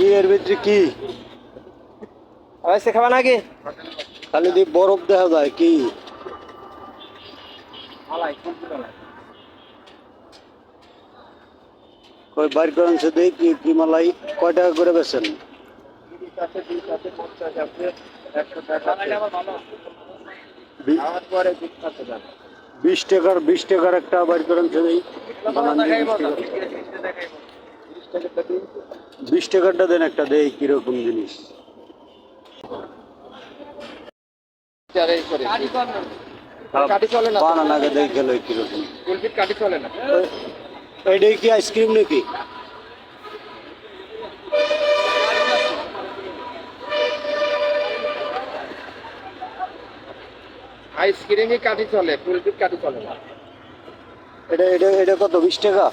কি এর ভিতরে কি আইসে খাবা নাকি? খালি দিয়ে বরফ দেখা যায় কি কই বাইর করেন সে দেখি কি কি মালাই কয় টাকা করে বেচেন 20 টাকার একটা বাইর করেন সে দেখি বানান দিয়ে 20 টাকারটা দেন একটা দেই কিরকম জিনিস কাটি চলে না, বানান আগে দেখে গেল কিরকম কুলফির কাটি চলে না। এইটাই কি আইসক্রিম নাকি আইসক্রিমই কাটি চলে, কুলফির কাটি চলে না। এটা এটা এটা কত 20 টাকা